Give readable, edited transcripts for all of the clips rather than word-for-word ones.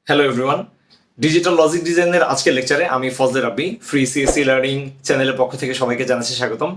Hello everyone, digital logic ডিজাইনের আজকের লেকচারে আমি ফজলে রাব্বি ফ্রি সিএসসি লার্নিং চ্যানেলের পক্ষ থেকে সবাইকে জানাচ্ছি স্বাগতম।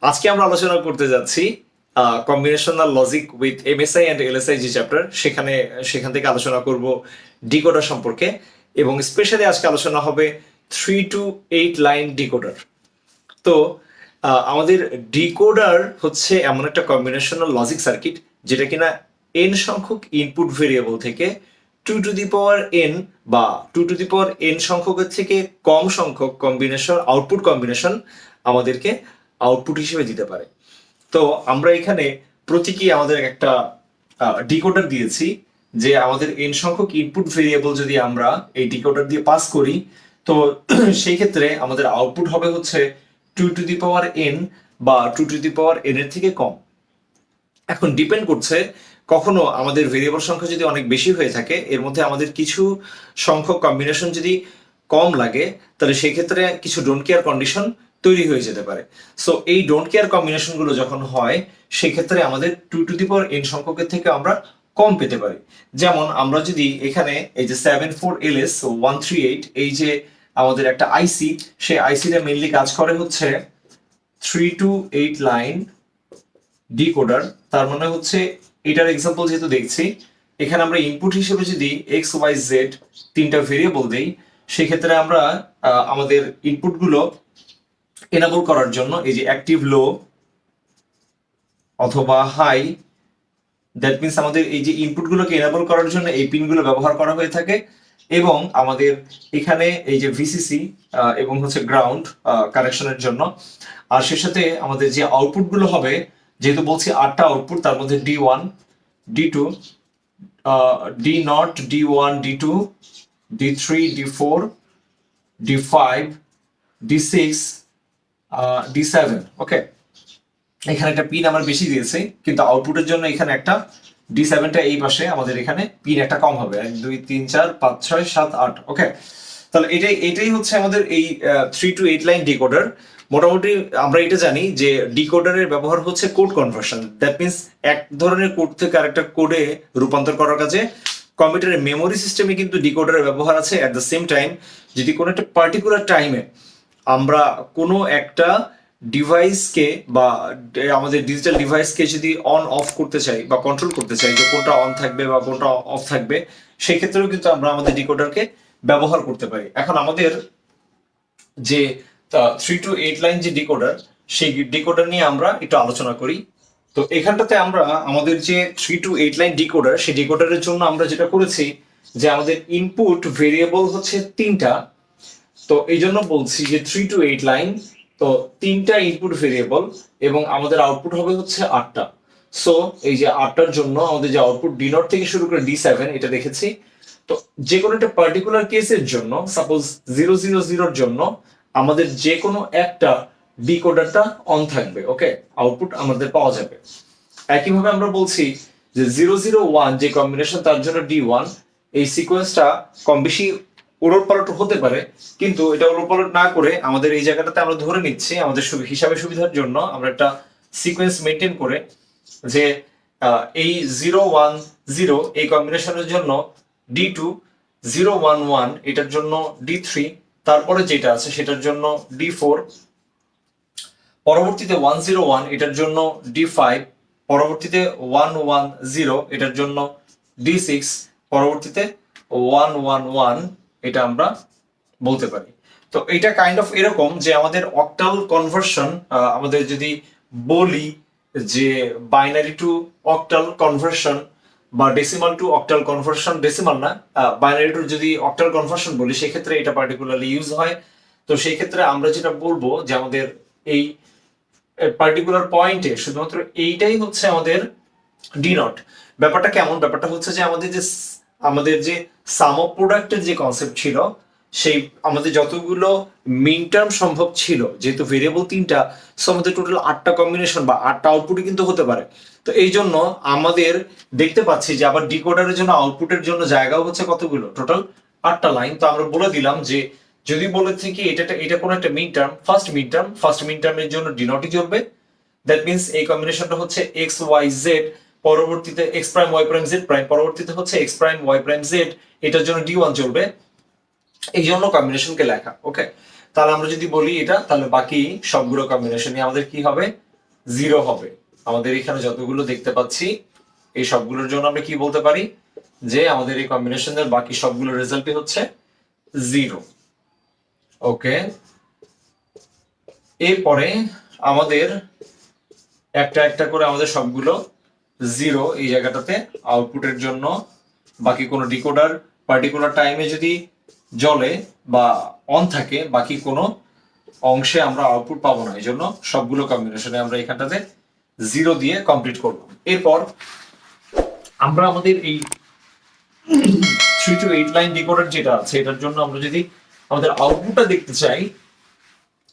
আজকে আমরা আলোচনা করতে যাচ্ছি combinational logic with MSI and LSI যে চ্যাপ্টার সেখান থেকে আলোচনা করব ডিকোডার সম্পর্কে, এবং স্পেশালি আজকে আলোচনা হবে 3 to 8 লাইন ডিকোডার। তো আমাদের ডিকোডার হচ্ছে এমন একটা কম্বিনেশনাল লজিক সার্কিট যেটা কিনা এন সংখ্যক ইনপুট ভেরিয়েবল থেকে 2 to the power n বা 2 to the power n সংখ্যকের থেকে কম সংখ্যক আউটপুট কম্বিনেশন আমাদেরকে আউটপুট হিসেবে দিতে পারে। তো আমরা এখানে প্রতীকী আমাদের একটা ডিকোডার দিয়েছি, যে আমাদের এন সংখ্যক ইনপুট ভেরিয়েবল যদি আমরা এই ডিকোডার দিয়ে পাস করি, তো সেই ক্ষেত্রে আমাদের আউটপুট হবে হচ্ছে 2 to the power n বা 2 to the power n এর থেকে কম। এখন ডিপেন্ড করছে, কখনো আমাদের ভেরিয়েবল সংখ্যা যদি অনেক বেশি হয়ে থাকে, এর মধ্যে আমাদের কিছু সংখ্যক কম্বিনেশন যদি কম লাগে, তাহলে সেই ক্ষেত্রে কিছু ডোন্ট কেয়ার কন্ডিশন তৈরি হয়ে যেতে পারে। সো এই ডোন্ট কেয়ার কম্বিনেশনগুলো যখন হয়, সেক্ষেত্রে আমাদের 2 to the power n সংখ্যকের থেকে আমরা কম পেতে পারি। যেমন আমরা যদি এখানে এই যে 74LS138 এই যে আমাদের একটা আইসি, সেই আইসিটা মেইনলি কাজ করে হচ্ছে 3 to 8 লাইন ডিকোডার। তার মানে হচ্ছে এটার এক্সাম্পল যেহেতু দেখছি, এখানে আমরা ইনপুট হিসেবে যদি এক্স ওয়াই জেড তিনটা ভেরিয়েবল দেই, সেক্ষেত্রে আমরা আমাদের ইনপুটগুলো এনাবল করার জন্য এই যে অ্যাক্টিভ লো অথবা হাই, দ্যাট মিনস আমাদের এই যে ইনপুটগুলোকে এনাবল করার জন্য এই পিনগুলো ব্যবহার করা হয়ে থাকে। এবং আমাদের এখানে এই যে ভিসিসি এবং হচ্ছে গ্রাউন্ড কানেকশনের জন্য। আর সে সাথে আমাদের যে আউটপুটগুলো হবে, যেহেতু বলছি 8টা আউটপুট, তার মধ্যে D1 D2 D0 D1 D2 D3 D4 D5 D6 D7। ওকে, এখানে একটা পিন আমার বেশি দিয়েছে, কিন্তু আউটপুটের জন্য এখানে একটা D7টা এই পাশে আমাদের এখানে পিন একটা কম হবে, 1 2 3 4 5 6 7 8। ওকে, তাহলে এটাই হচ্ছে আমাদের এই 3 to 8 লাইন ডিকোডার। মোটামুটি আমরা এটা জানি যে ডিকোডারের ব্যবহার হচ্ছে কোড কনভার্সন, দ্যাট মিনস এক ধরনের কোড থেকে আরেকটা কোডে রূপান্তর করার কাজে কম্পিউটারের মেমোরি সিস্টেমে কিন্তু ডিকোডারের ব্যবহার আছে। অ্যাট দ্য সেম টাইম, যদি কোনো একটা পার্টিকুলার টাইমে আমরা কোনো একটা ডিভাইসকে বা আমাদের ডিজিটাল ডিভাইসকে যদি অন অফ করতে চাই বা কন্ট্রোল করতে চাই, যে কোনটা অন থাকবে বা কোনটা অফ থাকবে, সেই ক্ষেত্রেও কিন্তু আমরা আমাদের ডিকোডারকে ব্যবহার করতে পারি। এখন আমাদের যে 3 to 8 লাইন যে ডিকোডার, সেই ডিকোডার নিয়ে আমরা একটু আলোচনা করি। তো এখানটাতে আমরা আমাদের যে 3 to 8 লাইন ডিকোডার, সেই ডিকোডারের জন্য আমরা যেটা করেছি, যে আমাদের ইনপুট ভেরিয়েবল হচ্ছে তিনটা। তো এই জন্য বলছি যে 3 to 8 লাইন, তো তিনটা ইনপুট ভেরিয়েবল এবং আমাদের আউটপুট হবে হচ্ছে 8টা। সো এই যে 8টার জন্য আমাদের যে আউটপুট D0 থেকে শুরু করে D7 এটা দেখেছি। তো যে কোনো একটা পার্টিকুলার কেসের জন্য, সাপোজ 0 0 0 জন্য আমাদের যে কোনো একটা ডিকোডারটা অন থাকবে। ওকে, আউটপুট আমাদের পাওয়া যাবে। একইভাবে আমরা বলছি যে 0 0 1 যে কম্বিনেশন, তার জন্য D1। এই সিকোয়েন্সটা কম বেশি ওলটপালট হতে পারে, কিন্তু এটা ওলটপালট না করে আমাদের এই জায়গাটাতে আমরা ধরে নিচ্ছি, আমাদের হিসাবে সুবিধার জন্য আমরা একটা সিকোয়েন্স মেনটেন করে, যে এই 0 1 0 এই কম্বিনেশনের জন্য D2, 0 1 1 এটার জন্য D3, তারপরে যেটা আছে সেটার জন্য D4, পরবর্তীতে 1 0 1 এটার জন্য D5, পরবর্তীতে 1 1 0 এটার জন্য D6, পরবর্তীতে 1 1 1 এটা আমরা বলতে পারি। তো এটা কাইন্ড অফ এরকম যে আমাদের অক্টাল কনভার্সন, আমাদের যদি বলি যে বাইনারি টু অক্টাল কনভার্সন বা decimal two octal conversion, decimal না, বাইনারি টু যদি অক্টাল কনভার্সন বলি, সেক্ষেত্রে এটা পার্টিকুলারলি ইউজ হয়। তো সেই ক্ষেত্রে আমরা যেটা বলবো যে আমাদের এই পার্টিকুলার পয়েন্টে শুধুমাত্র এইটাই হচ্ছে আমাদের D0। ব্যাপারটা কেমন? ব্যাপারটা হচ্ছে যে আমাদের যে সাম অফ প্রোডাক্টের যে কনসেপ্ট ছিল, সেই আমাদের যতগুলো মিন টার্ম সম্ভব ছিল, যেহেতু ভেরিয়েবল তিনটা, সো আমাদের টোটাল 8টা কম্বিনেশন বা 8টা আউটপুটই কিন্তু হতে পারে। তো এই জন্য আমাদের দেখতে পাচ্ছি যে আবার ডিকোডারের জন্য আউটপুটের জন্য জায়গাও হচ্ছে কতগুলো, টোটাল 8টা লাইন। তো আমরা বলে দিলাম যে যদি বলে থাকি এটা কোনো একটা ফার্স্ট মিন টার্মের জন্য D0ই চলবে। দ্যাট মিনস এই কম্বিনেশনটা হচ্ছে এক্স ওয়াই জেড পরবর্তীতে X prime Y prime Z prime, পরবর্তীতে হচ্ছে X prime Y prime Z, এটার জন্য D1 চলবে, এই জন্য কম্বিনেশনকে লেখা। ওকে, তাহলে আমরা যদি বলি এটা, তাহলে বাকি সবগুলো কম্বিনেশনই আমাদের কি হবে, 0 হবে। আমাদের এখানে যতগুলো দেখতে পাচ্ছি এই সবগুলোর জন্য আমরা কি বলতে পারি, যে আমাদের এই কম্বিনেশনের বাকি সবগুলো রেজাল্টই হচ্ছে 0। ওকে, এরপরে আমাদের একটা একটা করে আমাদের সবগুলো 0 এই জায়গাটাতে আউটপুটের জন্য, বাকি কোনো ডিকোডার পার্টিকুলার টাইমে যদি জ্বলে বা অন থাকে, বাকি কোনো অংশে আমরা আউটপুট পাবো না, এই জন্য সবগুলো কম্বিনেশনে আমরা এখানটাতে 0 দিয়ে কমপ্লিট করব। এরপর আমরা আমাদের এই 3 to 8 লাইন ডিকোডার যেটা আছে, এটার জন্য আমরা যদি আমাদের আউটপুটটা দেখতে চাই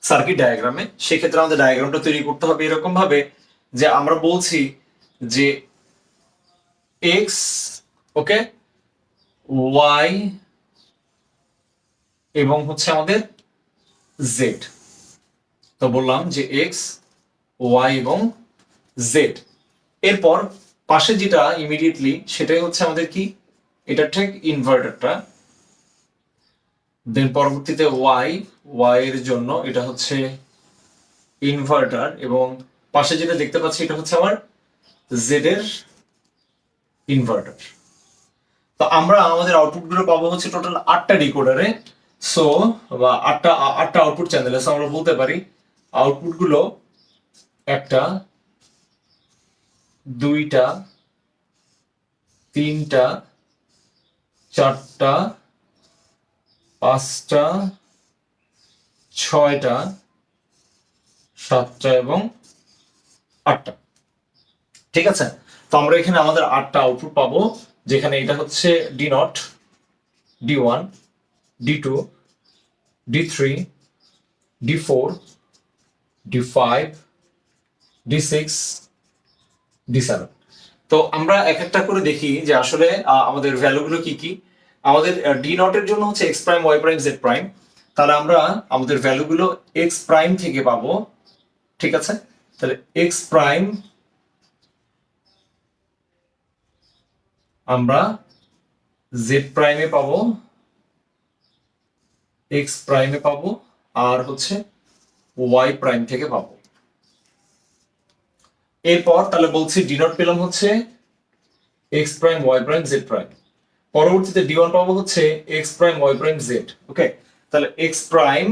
সার্কিট ডায়াগ্রামে, সেক্ষেত্রে আমাদের ডায়াগ্রামটা তৈরি করতে হবে এরকম ভাবে যে আমরা বলছি যে এক্স, ওকে, ওয়াই এবং হচ্ছে আমাদের জেড। তো বললাম যে এক্স, ওয়াই এবং জেড। এরপর পাশে যেটা ইমিডিয়েটলি সেটাই হচ্ছে আমাদের কি, এটা ঠিক ইনভার্টারটা। দেন পরবর্তীতে ওয়াই, ওয়াই এর জন্য এটা হচ্ছে ইনভার্টার, এবং পাশে যেটা দেখতে পাচ্ছি এটা হচ্ছে আমার জেড এর ইনভার্টার। তো আমরা আমাদের আউটপুট গুলো পাবো হচ্ছে টোটাল 8টা ডিকোডারে, সো বা আটটা আউটপুট চ্যানেলে। সো আমরা বলতে পারি আউটপুট গুলো 1টা, 2টা, 3টা, 4টা, 5টা, 6টা, 7টা এবং 8টা। ঠিক আছে, তো আমরা এখানে আমাদের 8টা আউটপুট পাবো, যেখানে এটা হচ্ছে D0, D1, D2, D3, D4, D5, D6, D7। তো আমরা এক একটা করে দেখি যে আসলে আমাদের ভ্যালুগুলো কি কি। আমাদের D0 এর জন্য হচ্ছে X prime Y prime Z prime, তাহলে আমরা আমাদের ভ্যালুগুলো এক্স প্রাইম থেকে পাবো। ঠিক আছে, তাহলে এক্স প্রাইম আমরা জেড প্রাইমে পাবো, এক্স প্রাইমে পাবো, আর হচ্ছে ওয়াই প্রাইম থেকে পাবো। এরপর তাহলে বলছি D0 পেলাম হচ্ছে X prime Y prime Z prime, পরবর্তীতে D1 পাবো হচ্ছে X prime Y prime Z. Okay, তাহলে X prime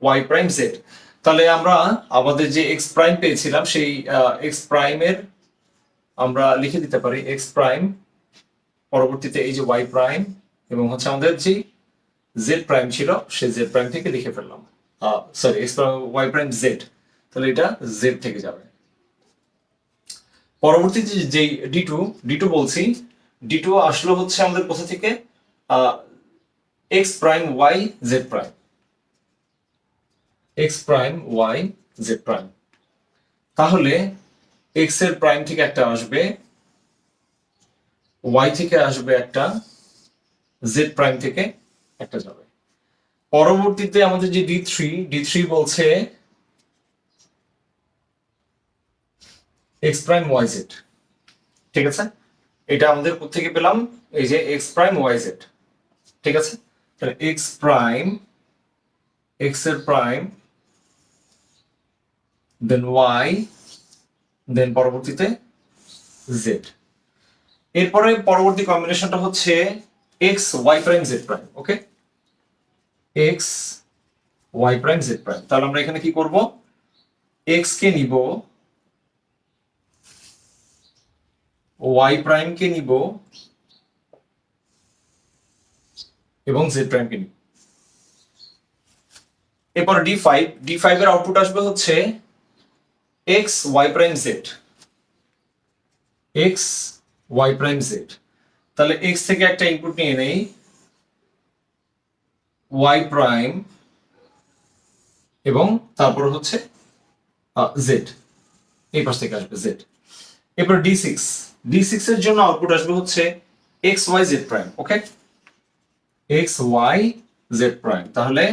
Y prime Z. তাহলে আমরা আমাদের যে এক্স প্রাইম পেয়েছিলাম সেই এক্স প্রাইমের আমরা লিখে দিতে পারি এক্স প্রাইম, পরবর্তীতে এই যে ওয়াই প্রাইম, এবং হচ্ছে আমাদের যে জেড প্রাইম ছিল সেই জেড প্রাইম থেকে লিখে ফেললাম, sorry X prime Y prime Z, তাহলে এটা জেড থেকে যাবে। পরবর্তীতে যে ডি টু বলছি, D2 আসলো হচ্ছে আমাদের কোথা থেকে, X prime Y Z prime, X prime Y Z prime. তাহলে এক্স এর প্রাইম থেকে একটা আসবে, ওয়াই থেকে আসবে একটা, জেড প্রাইম থেকে একটা যাবে। পরবর্তীতে আমাদের যে ডি থ্রি বলছে এক্স প্রাইম ওয়াই জেড। ঠিক আছে, এটা আমাদের কোথেকে পেলাম, এই যে এক্স প্রাইম ওয়াই জেড। ঠিক আছে, তাহলে এক্স প্রাইম, এক্স এর প্রাইম, দেন ওয়াই, দেন পরবর্তীতে জেড। এরপরে পরবর্তী কম্বিনেশনটা হচ্ছে X Y prime Z prime. Okay, X Y prime Z prime. তাহলে আমরা এখানে কি করব, এক্স কে নিব, ওয়াই প্রাইম কে নিব এবং জেড প্রাইম কে নিব। এরপর ডি ফাইভ এর আউটপুট আসবে হচ্ছে X Y prime Z, X Y prime Z. তাহলে এক্স থেকে একটা ইনপুট নিয়ে নেই, ওয়াই প্রাইম, এবং তারপর হচ্ছে জেড, এই পাশ থেকে আসবে জেড। এরপর ডি সিক্স এর জন্য আউটপুট আসবে হচ্ছে X Y Z prime. Okay, X Y Z prime. তাহলে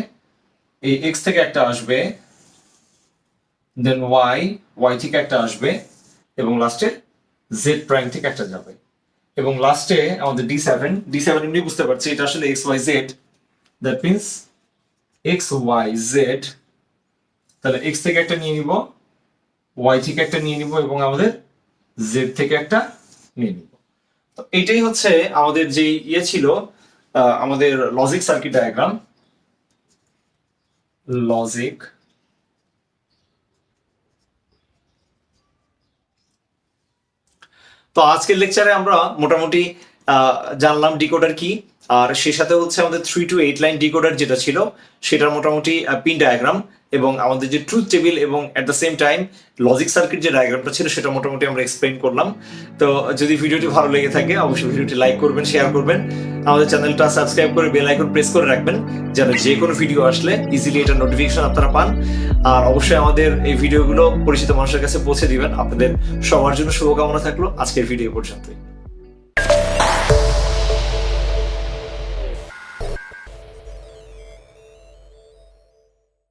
এই এক্স থেকে একটা আসবে, দেন ওয়াই, ওয়াই থেকে একটা আসবে, এবং লাস্টে জেড প্রাইম থেকে একটা যাবে এবং লাস্টে আমাদের ডি সেভেন এমনি বুঝতে পারছি এটা আসলে X Y Z, that means X Y Z, তাহলে এক্স থেকে একটা নিয়ে নিব, ওয়াই থেকে একটা নিয়ে নিব এবং আমাদের জেড থেকে একটা নিয়ে নিব। তো এটাই হচ্ছে আমাদের যে ইয়ে ছিল আমাদের লজিক সার্কিট ডায়াগ্রাম, লজিক তো আজকের লেকচারে আমরা মোটামুটি জানলাম ডিকোডার কি, আর সে সাথে হচ্ছে আমাদের 3 to 8 লাইন ডিকোডার যেটা ছিল সেটার মোটামুটি পিন ডায়াগ্রাম এবং আমাদের যে ট্রুথ টেবিল এবং at the same time logic circuit যে ডায়াগ্রামটা ছিল সেটা মোটামুটি আমরা এক্সপ্লেন করলাম। তো যদি ভিডিওটি ভালো লেগে থাকে অবশ্যই ভিডিওটি লাইক করবেন, শেয়ার করবেন, আমাদের চ্যানেলটা সাবস্ক্রাইব করে বেল আইকন প্রেস করে রাখবেন যেন যে কোনো ভিডিও আসলে ইজিলি এটা নোটিফিকেশন আপনারা পান। আর অবশ্যই আমাদের এই ভিডিওগুলো পরিচিত মানুষের কাছে পৌঁছে দিবেন। আপনাদের সবার জন্য শুভকামনা থাকলো। আজকের ভিডিও পর্যন্তই।